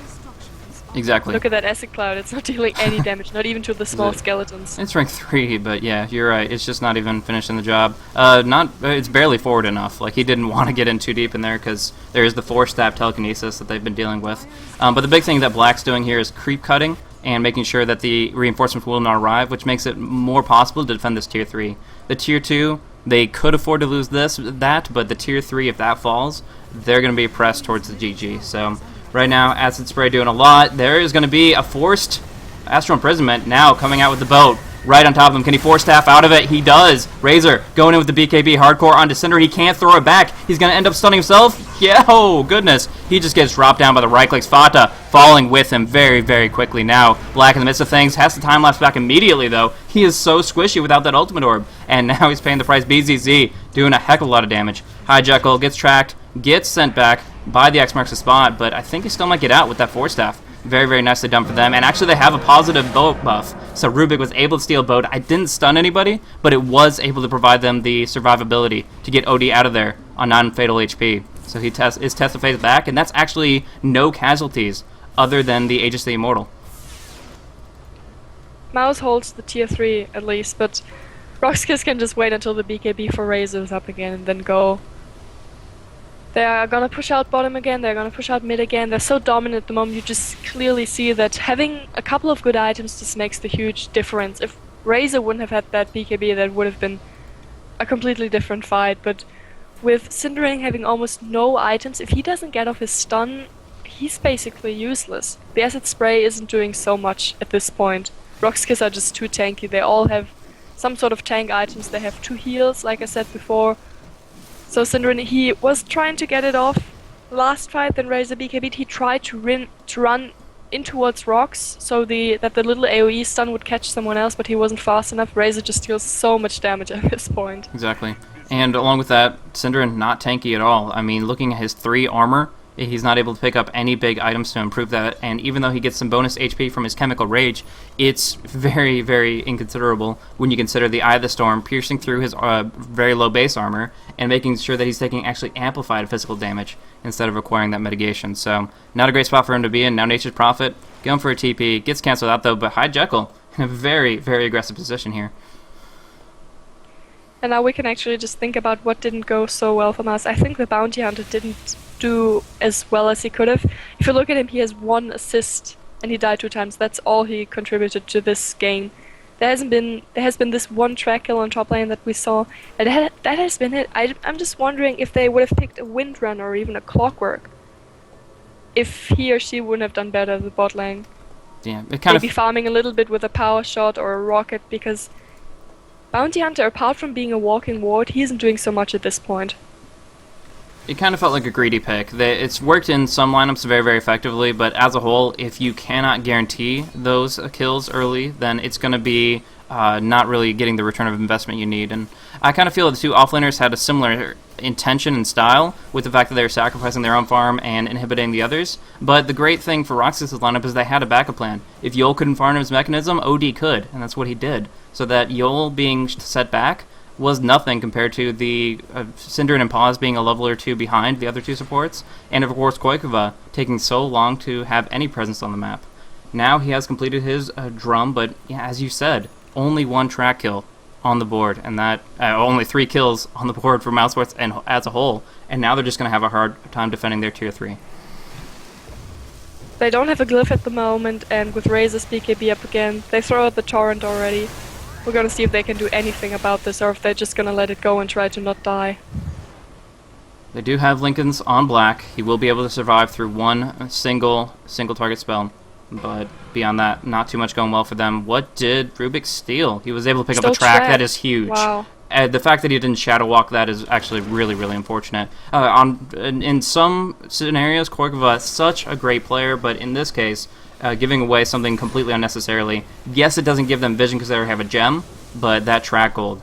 Exactly. Look at that acid cloud, it's not dealing any damage, not even to the small skeletons. It's rank 3, but yeah, you're right. It's just not even finishing the job. It's barely forward enough. Like, he didn't want to get in too deep in there because there is the 4-step telekinesis that they've been dealing with. But the big thing that Black's doing here is creep cutting and making sure that the reinforcements will not arrive, which makes it more possible to defend this tier 3. The tier 2, they could afford to lose that, but the tier 3, if that falls, they're going to be pressed towards the GG. So right now, Acid Spray doing a lot. There is going to be a forced Astral Imprisonment now coming out with the boat right on top of him. Can he force staff out of it? He does. Razor going in with the BKB hardcore onto Cinder. He can't throw it back. He's going to end up stunning himself. Yeah, oh, goodness. He just gets dropped down by the right clicks. Fata falling with him very, very quickly now. Black in the midst of things. Has the time lapse back immediately, though. He is so squishy without that ultimate orb. And now he's paying the price. BZZ doing a heck of a lot of damage. High Jekyll gets tracked, gets sent back by the X marks the spot, but I think he still might get out with that force staff. Very, very nicely done for them. And actually, they have a positive boat buff. So Rubik was able to steal a boat. I didn't stun anybody, but it was able to provide them the survivability to get OD out of there on non-fatal HP. So he is tested phase back, and that's actually no casualties other than the Aegis the Immortal. Mouse holds the tier 3 at least, but RoX.KiS can just wait until the BKB for Razor is up again and then go. They are gonna push out bottom again, they're gonna push out mid again. They're so dominant at the moment, you just clearly see that having a couple of good items just makes the huge difference. If Razor wouldn't have had that BKB, that would have been a completely different fight. But with Cinderace having almost no items, if he doesn't get off his stun, he's basically useless. The Acid Spray isn't doing so much at this point. RoX.KiS are just too tanky. They all have some sort of tank items. They have 2 heals, like I said before. So Cinderace, he was trying to get it off last fight, then Razor BKB'd. He tried to run in towards rocks so that the little AoE stun would catch someone else, but he wasn't fast enough. Razor just deals so much damage at this point. Exactly. And along with that, Cinderace not tanky at all. I mean, looking at his 3 armor, he's not able to pick up any big items to improve that, and even though he gets some bonus HP from his Chemical Rage, it's very, very inconsiderable when you consider the Eye of the Storm piercing through his very low base armor and making sure that he's taking actually amplified physical damage instead of acquiring that mitigation. So, not a great spot for him to be in. Now Nature's Prophet going for a TP, gets cancelled out though, but High Jekyll in a very, very aggressive position here. And now we can actually just think about what didn't go so well from us. I think the Bounty Hunter didn't do as well as he could have. If you look at him, he has 1 assist and he died 2 times. That's all he contributed to this game. There has been this 1 track kill on top lane that we saw, and that has been it. I'm just wondering if they would have picked a Windrunner or even a Clockwork, if he or she wouldn't have done better at the bot lane. Yeah, it kind maybe farming a little bit with a power shot or a rocket, because Bounty Hunter, apart from being a walking ward, he isn't doing so much at this point. It kind of felt like a greedy pick. It's worked in some lineups very, very effectively, but as a whole, if you cannot guarantee those kills early, then it's going to be not really getting the return of investment you need. And I kind of feel the two offlaners had a similar intention and style with the fact that they were sacrificing their own farm and inhibiting the others. But the great thing for RoX.KiS' lineup is they had a backup plan. If Yol couldn't farm his mechanism, OD could, and that's what he did. So that Yol being set back was nothing compared to the Synderen and Pause being a level or two behind the other two supports, and of course Koikova taking so long to have any presence on the map. Now he has completed his drum, but yeah, as you said, only one track kill on the board, and that only 3 kills on the board for Mousesports and as a whole, and now they're just going to have a hard time defending their tier 3. They don't have a glyph at the moment, and with Razor's BKB up again, they throw out the torrent already. We're gonna see if they can do anything about this, or if they're just gonna let it go and try to not die. They do have Linken's on black. He will be able to survive through one single target spell, but beyond that, not too much going well for them. What did Rubik steal? He was able to pick up a track. That is huge. Wow. The fact that he didn't shadow walk that is actually really, really unfortunate. In some scenarios, Koikova is such a great player, but in this case, giving away something completely unnecessarily. Yes, it doesn't give them vision because they already have a gem, but that track gold.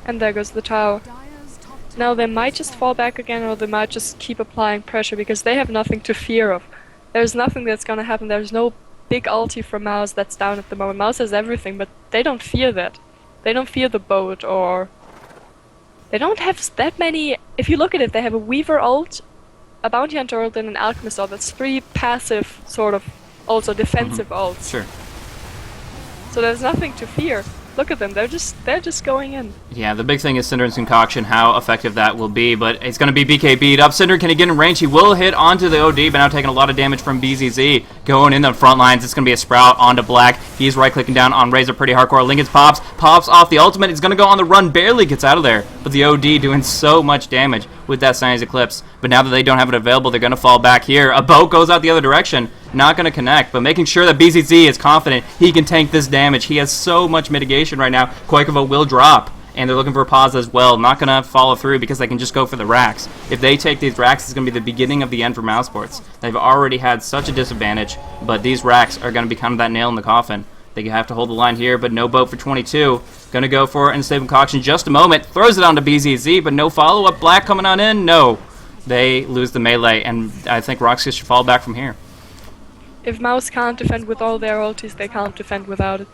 And there goes the tower. Now they might just fall back again, or they might just keep applying pressure because they have nothing to fear of. There's nothing that's gonna happen. There's no big ulti from Mouse that's down at the moment. Mouse has everything, but they don't fear that. They don't fear the boat, or they don't have that many. If you look at it, they have a Weaver ult, a Bounty Hunter ult, and an Alchemist ult. That's 3 passive, sort of, also defensive ults. Sure. So there's nothing to fear. Look at them, they're just going in. Yeah, the big thing is Synderen's Concoction, how effective that will be, but it's going to be BKB'd up. Synderen, can he get in range? He will hit onto the OD, but now taking a lot of damage from BZZ. Going in the front lines, it's going to be a Sprout onto Black. He's right-clicking down on Razor pretty hardcore. Lincoln's pops off the ultimate. He's going to go on the run, barely gets out of there, but the OD doing so much damage with that Science Eclipse. But now that they don't have it available, they're going to fall back here. A boat goes out the other direction. Not going to connect, but making sure that BZZ is confident he can tank this damage. He has so much mitigation right now. Koikova will drop, and they're looking for a pause as well. Not going to follow through because they can just go for the racks. If they take these racks, it's going to be the beginning of the end for Mousesports. They've already had such a disadvantage, but these racks are going to be kind of that nail in the coffin. They have to hold the line here, but no boat for 22. Going to go for it and save concoction just a moment. Throws it onto BZZ, but no follow-up. Black coming on in. No. They lose the melee, and I think RoX.KiS should fall back from here. If Mouse can't defend with all their ultis, they can't defend without it.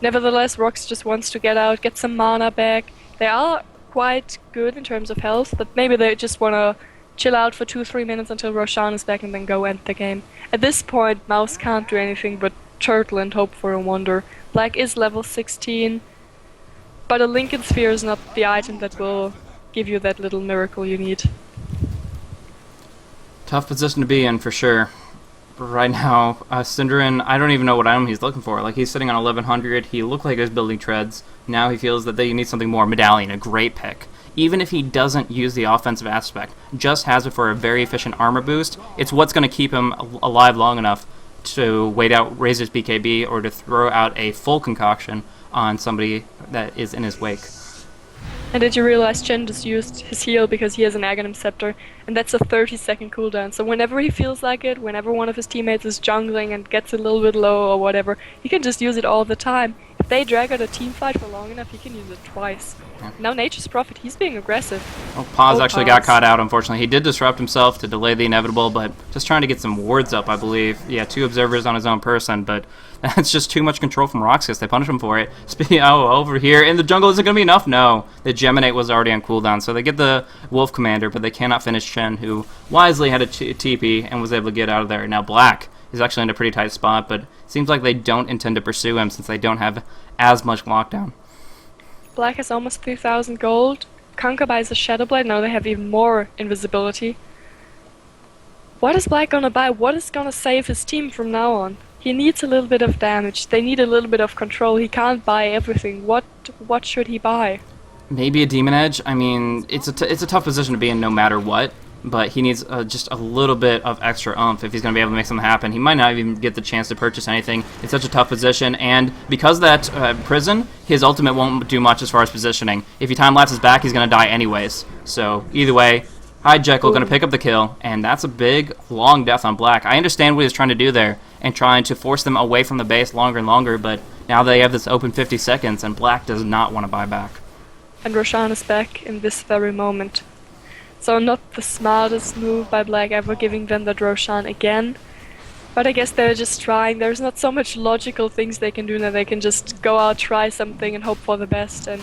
Nevertheless, RoX just wants to get out, get some mana back. They are quite good in terms of health, but maybe they just want to chill out for 2-3 minutes until Roshan is back and then go end the game. At this point, Mouse can't do anything but turtle and hope for a wonder. Black is level 16, but a Lincoln Sphere is not the item that will give you that little miracle you need. Tough position to be in, for sure. Right now, Synderen, I don't even know what item he's looking for. Like, he's sitting on 1100, he looked like he was building treads. Now he feels that they need something more. Medallion, a great pick. Even if he doesn't use the offensive aspect, just has it for a very efficient armor boost, it's what's going to keep him alive long enough to wait out Razor's BKB or to throw out a full concoction on somebody that is in his wake. And did you realize Chen just used his heal because he has an Aghanim Scepter, and that's a 30-second cooldown, so whenever he feels like it, whenever one of his teammates is jungling and gets a little bit low or whatever, he can just use it all the time. If they drag out a team fight for long enough, he can use it twice. Yeah. Now Nature's Prophet, he's being aggressive. Well, Paz actually got caught out, unfortunately. He did disrupt himself to delay the inevitable, but just trying to get some wards up, I believe. Yeah, 2 observers on his own person, but that's just too much control from RoX.KiS. They punish him for it. Over here in the jungle, isn't going to be enough? No. The Geminate was already on cooldown, so they get the Wolf Commander, but they cannot finish Chen, who wisely had a TP and was able to get out of there. Now Black is actually in a pretty tight spot, but it seems like they don't intend to pursue him since they don't have as much lockdown. Black has almost 3,000 gold. Kanka buys a Shadow Blade, now they have even more invisibility. What is Black gonna buy? What is gonna save his team from now on? He needs a little bit of damage, they need a little bit of control, he can't buy everything. What should he buy? Maybe a Demon Edge. I mean, it's a tough position to be in no matter what, but he needs just a little bit of extra oomph if he's going to be able to make something happen. He might not even get the chance to purchase anything. It's such a tough position, and because of that prison, his ultimate won't do much as far as positioning. If he time-lapses back, he's going to die anyways. So either way, Hi, Jekyll, Ooh. going to pick up the kill, and that's a big, long death on Black. I understand what he's trying to do there, and trying to force them away from the base longer and longer, but now they have this open 50 seconds, and Black does not want to buy back. And Roshan is back in this very moment. So not the smartest move by Black ever, giving them that Roshan again. But I guess they're just trying. There's not so much logical things they can do now. They can just go out, try something, and hope for the best. And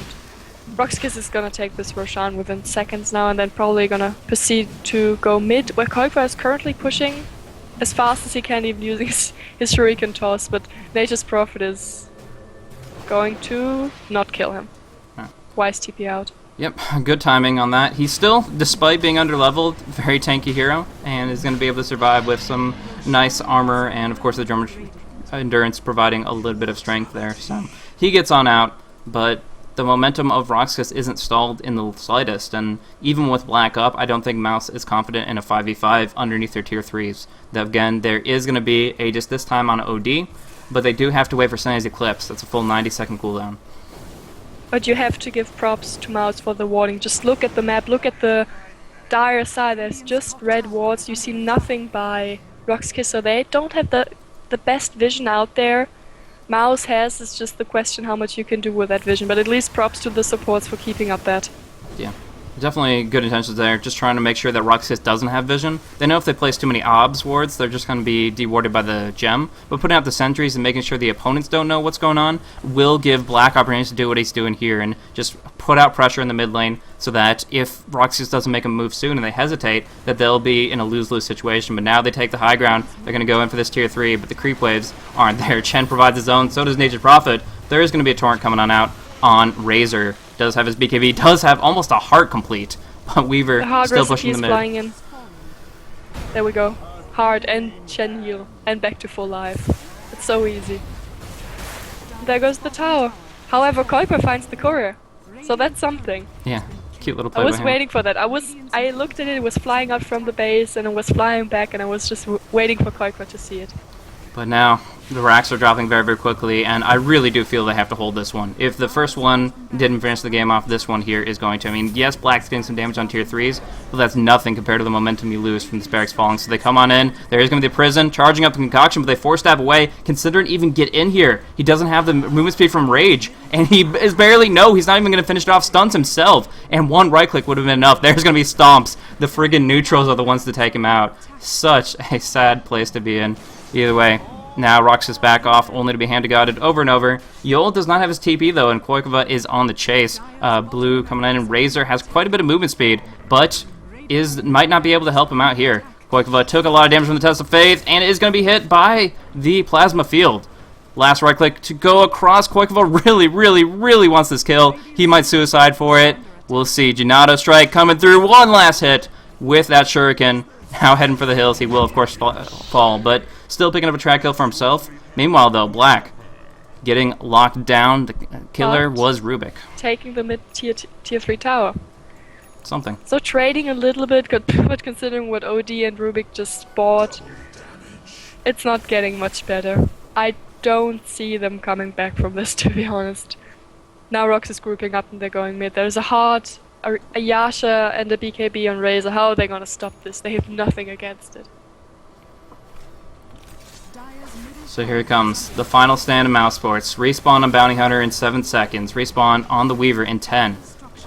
RoX.KiS is gonna take this Roshan within seconds now, and then probably gonna proceed to go mid, where Koikwa is currently pushing as fast as he can, even using his Shuriken toss, but Nature's Prophet is going to not kill him. Wise TP out. Yep, good timing on that. He's still, despite being underleveled, very tanky hero, and is going to be able to survive with some nice armor, and of course the drummer endurance providing a little bit of strength there. So he gets on out, but the momentum of RoX.KiS isn't stalled in the slightest, and even with Black up, I don't think Mouse is confident in a 5v5 underneath their tier 3s. Again, there is going to be Aegis this time on OD, but they do have to wait for Sunny's Eclipse. That's a full 90-second cooldown. But you have to give props to Mouse for the warding. Just look at the map, look at the dire side. There's just red wards. You see nothing by RoX.KiS, so they don't have the best vision out there. Mouse has, it's just the question how much you can do with that vision, but at least props to the supports for keeping up that. Yeah, definitely good intentions there, just trying to make sure that RoX.KiS doesn't have vision. They know if they place too many obs wards, they're just going to be dewarded by the gem, but putting out the sentries and making sure the opponents don't know what's going on will give Black opportunities to do what he's doing here and just put out pressure in the mid lane so that if RoX.KiS doesn't make a move soon and they hesitate, that they'll be in a lose-lose situation. But now they take the high ground, they're going to go in for this tier 3, but the creep waves aren't there. Chen provides his own, so does Nature's Prophet. There is going to be a torrent coming on out on Razor. Does have his BKB, does have almost a heart complete, but Weaver still pushing the mid. Flying in. There we go. Hard and Chen heal, and back to full life. It's so easy. There goes the tower. However, Koikwa finds the courier, so that's something. Yeah, cute little play I was by him. waiting for that. I looked at it was flying out from the base, and it was flying back, and I was just waiting for Koikwa to see it. But now the racks are dropping very, very quickly, and I really do feel they have to hold this one. If the first one didn't finish the game off, this one here is going to. I mean, yes, Black's getting some damage on tier 3s, but that's nothing compared to the momentum you lose from the barracks falling. So they come on in. There is going to be the prison, charging up the concoction, but they force stab away. Consider it even get in here. He doesn't have the movement speed from Rage, and he is barely, no, he's not even going to finish it off. Stuns himself, and one right click would have been enough. There's going to be stomps. The friggin' neutrals are the ones to take him out. Such a sad place to be in. Either way. Now RoX.KiS back off, only to be hand-to-godded over and over. Yol does not have his TP, though, and Koikwa is on the chase. Blue coming in, and Razor has quite a bit of movement speed, but might not be able to help him out here. Koikwa took a lot of damage from the Test of Faith, and is going to be hit by the Plasma Field. Last right click to go across. Koikwa really, really, really wants this kill. He might suicide for it. We'll see. Janado Strike coming through. One last hit with that Shuriken. Now heading for the hills. He will, of course, fall, but still picking up a track kill for himself. Meanwhile, though, Black getting locked down. The killer was Rubik. Taking the mid tier 3 tower. Something. So trading a little bit, but considering what OD and Rubik just bought, it's not getting much better. I don't see them coming back from this, to be honest. Now RoX is grouping up and they're going mid. There's a hard, a Yasha and a BKB on Razor. How are they gonna stop this? They have nothing against it. So here it comes. The final stand of Mousesports. Respawn on Bounty Hunter in 7 seconds. Respawn on the Weaver in 10.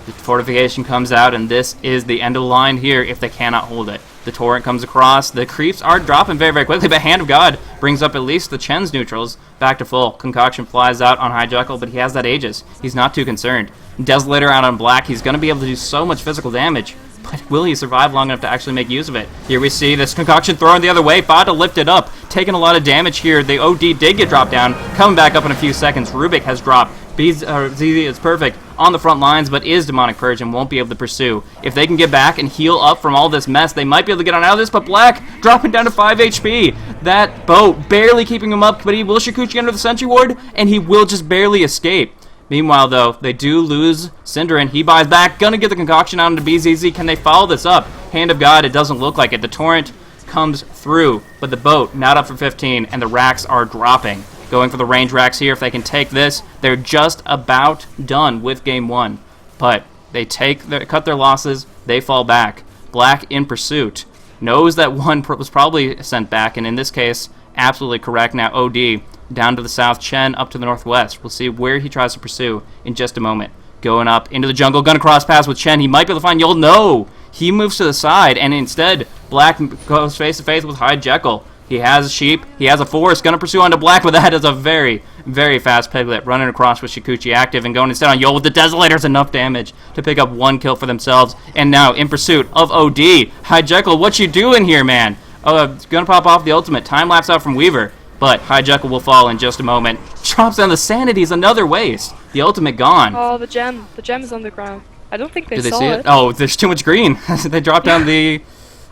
The fortification comes out, and this is the end of the line here if they cannot hold it. The torrent comes across. The creeps are dropping very, very quickly, but Hand of God brings up at least the Chen's neutrals back to full. Concoction flies out on High Jekyll, but he has that Aegis. He's not too concerned. Desolator out on Black. He's going to be able to do so much physical damage, but will he survive long enough to actually make use of it? Here we see this Concoction thrown the other way. Bada lift it up, taking a lot of damage here. The OD did get dropped down, coming back up in a few seconds. Rubik has dropped. ZZ is perfect on the front lines, but is Demonic Purge and won't be able to pursue. If they can get back and heal up from all this mess, they might be able to get on out of this, but Black dropping down to 5 HP. That boat barely keeping him up, but he will Shikuchi under the Sentry Ward, and he will just barely escape. Meanwhile, though, they do lose Cinderin. He buys back, gonna get the Concoction out into BZZ. Can they follow this up? Hand of God, it doesn't look like it. The Torrent comes through, but the boat not up for 15, and the racks are dropping. Going for the range racks here. If they can take this, they're just about done with game 1. But they cut their losses, they fall back. Black in pursuit. Knows that one was probably sent back, and in this case, absolutely correct. Now OD down to the south, Chen up to the northwest. We'll see where he tries to pursue in just a moment. Going up into the jungle, gonna cross paths with Chen. He might be able to find Yol. No! He moves to the side, and instead, Black goes face to face with Hyde Jekyll. He has a sheep, he has a forest, gonna pursue onto Black, but that is a very, very fast Piglet running across with Shikuchi active and going instead on Yol with the Desolator's enough damage to pick up 1 kill for themselves. And now in pursuit of OD. Hyde Jekyll, what you doing here, man? Gonna pop off the ultimate. Time lapse out from Weaver, but Hyde Jekyll will fall in just a moment. Drops down the Sanity's another waste. The ultimate gone. Oh, the gem. The gem is on the ground. I don't think Did they saw see it? Oh, there's too much green. They dropped down the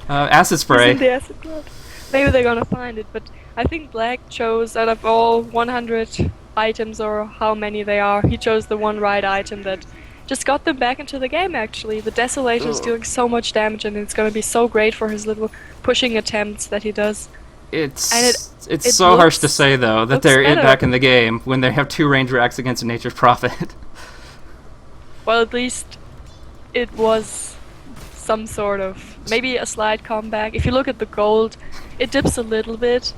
acid spray. It's in the acid cloud. Maybe they're gonna find it, but I think Black chose out of all 100 items or how many they are, he chose the one right item that just got them back into the game actually. The Desolator is doing so much damage and it's gonna be so great for his little pushing attempts that he does. It's it so harsh to say though that they're better. back in the game when they have 2 range racks against Nature's Prophet. Well, at least it was some sort of maybe a slight comeback. If you look at the gold, it dips a little bit.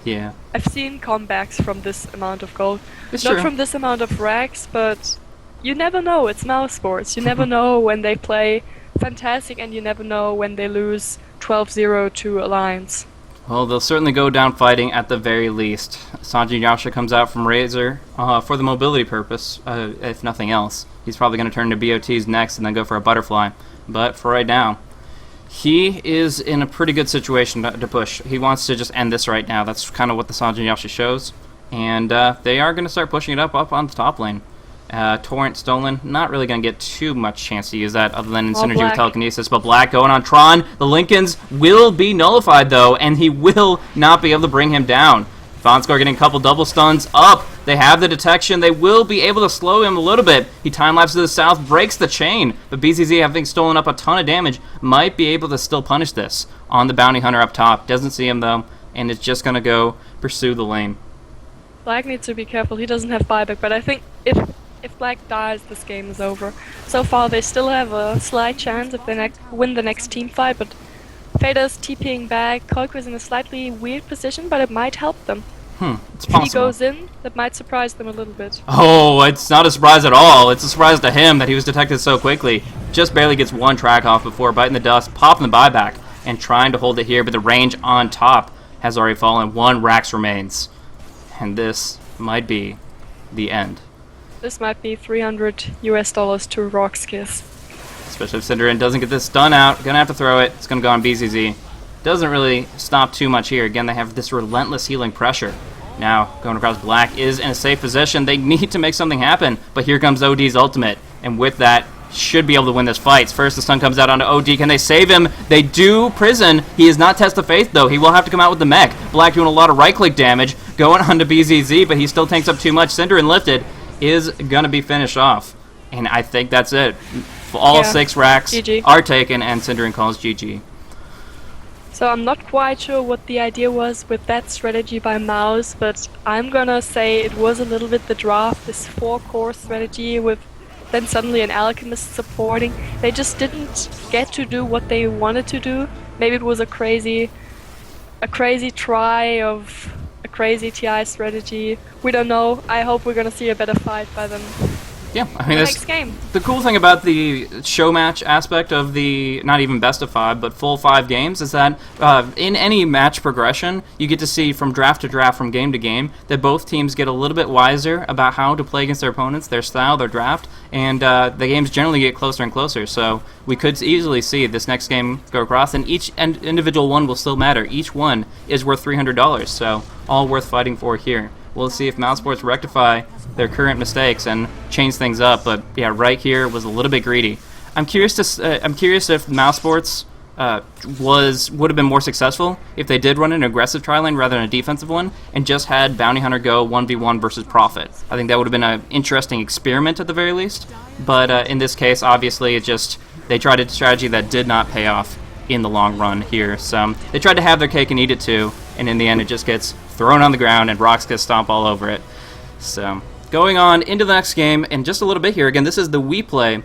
Yeah. I've seen comebacks from this amount of gold. It's Not true. from this amount of racks, but you never know. It's Mousesports. You never know when they play fantastic and you never know when they lose 12-0 to Alliance. Well, they'll certainly go down fighting at the very least. Sanjin Yasha comes out from Razor for the mobility purpose, if nothing else. He's probably going to turn to BOTs next and then go for a butterfly. But for right now, he is in a pretty good situation to push. He wants to just end this right now. That's kind of what the Sanjin Yasha shows. And they are going to start pushing it up on the top lane. Torrent stolen, not really going to get too much chance to use that other than in synergy with Black. telekinesis, but Black going on Tron. The Lincolns will be nullified though, and he will not be able to bring him down. Vonskor getting a couple double stuns up. They have the detection. They will be able to slow him a little bit. He time-lapses to the south, breaks the chain, but BZZ, having stolen up a ton of damage, might be able to still punish this on the bounty hunter up top. Doesn't see him though, and is just going to go pursue the lane. Black needs to be careful. He doesn't have buyback, but I think if Black dies, this game is over. So far, they still have a slight chance if they win the next team fight, but Fader's TPing back. Kolk is in a slightly weird position, but it might help them. It's If he possible. goes in, that might surprise them a little bit. Oh, it's not a surprise at all. It's a surprise to him that he was detected so quickly. Just barely gets 1 track off before biting the dust, popping the buyback, and trying to hold it here, but the range on top has already fallen. 1 Rax remains. And this might be the end. This might be $300 US to RoX.KiS. Especially if Cinderin doesn't get this stun out. Gonna have to throw it. It's gonna go on BZZ. Doesn't really stop too much here. Again, they have this relentless healing pressure. Now, going across Black is in a safe position. They need to make something happen. But here comes OD's ultimate. And with that, should be able to win this fight. First, the stun comes out onto OD. Can they save him? They do prison. He is not Test of Faith, though. He will have to come out with the mech. Black doing a lot of right-click damage. Going onto BZZ, but he still tanks up too much. Cinderin lifted is going to be finished off. And I think that's it. All 6 racks GG. are taken, and Cinderin calls GG. So I'm not quite sure what the idea was with that strategy by Mouse, but I'm gonna say it was a little bit the draft, this 4-core strategy with then suddenly an alchemist supporting. They just didn't get to do what they wanted to do. Maybe it was a crazy try of a crazy TI strategy. We don't know. I hope we're gonna see a better fight by them. Yeah, I mean, Next game. the cool thing about the show match aspect of the, not even best of 5, but full 5 games, is that in any match progression, you get to see from draft to draft, from game to game, that both teams get a little bit wiser about how to play against their opponents, their style, their draft, and the games generally get closer and closer. So we could easily see this next game go across, and each individual one will still matter. Each one is worth $300, so all worth fighting for here. We'll see if Mousesports rectify their current mistakes and change things up. But yeah, right here was a little bit greedy. I'm curious if Mousesports would have been more successful if they did run an aggressive tri lane rather than a defensive one, and just had Bounty Hunter go 1v1 versus Prophet. I think that would have been an interesting experiment at the very least. But in this case, obviously, they tried a strategy that did not pay off in the long run here. So they tried to have their cake and eat it too, and in the end, it just gets thrown on the ground and RoX.KiS stomp all over it. So going on into the next game in just a little bit here. Again, this is the WePlay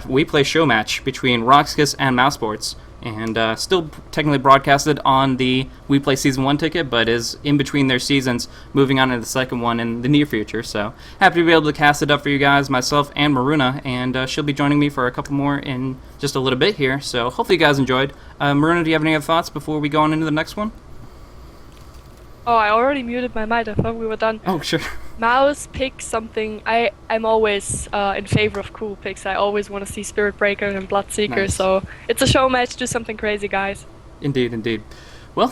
Showmatch between RoX.KiS and Mousesports. And still technically broadcasted on the WePlay Season 1 ticket, but is in between their seasons, moving on to the second one in the near future. So happy to be able to cast it up for you guys, myself and Maruna, and she'll be joining me for a couple more in just a little bit here. So hopefully you guys enjoyed. Maruna, do you have any other thoughts before we go on into the next one? Oh, I already muted my mic. I thought we were done. Oh, sure. Mouse pick something. I'm always in favor of cool picks. I always want to see Spirit Breaker and Bloodseeker. Nice. So it's a show match. Do something crazy, guys. Indeed, indeed. Well,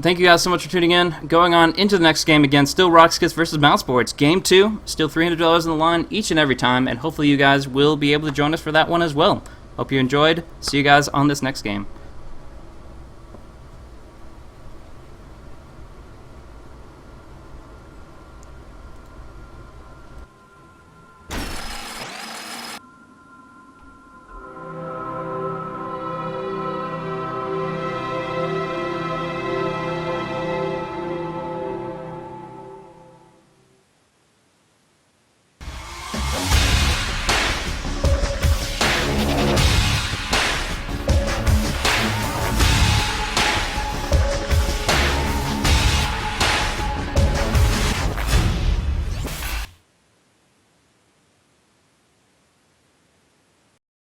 thank you guys so much for tuning in. Going on into the next game again, still RoX.KiS versus Mousesports. Game 2, still $300 on the line each and every time, and hopefully you guys will be able to join us for that one as well. Hope you enjoyed. See you guys on this next game.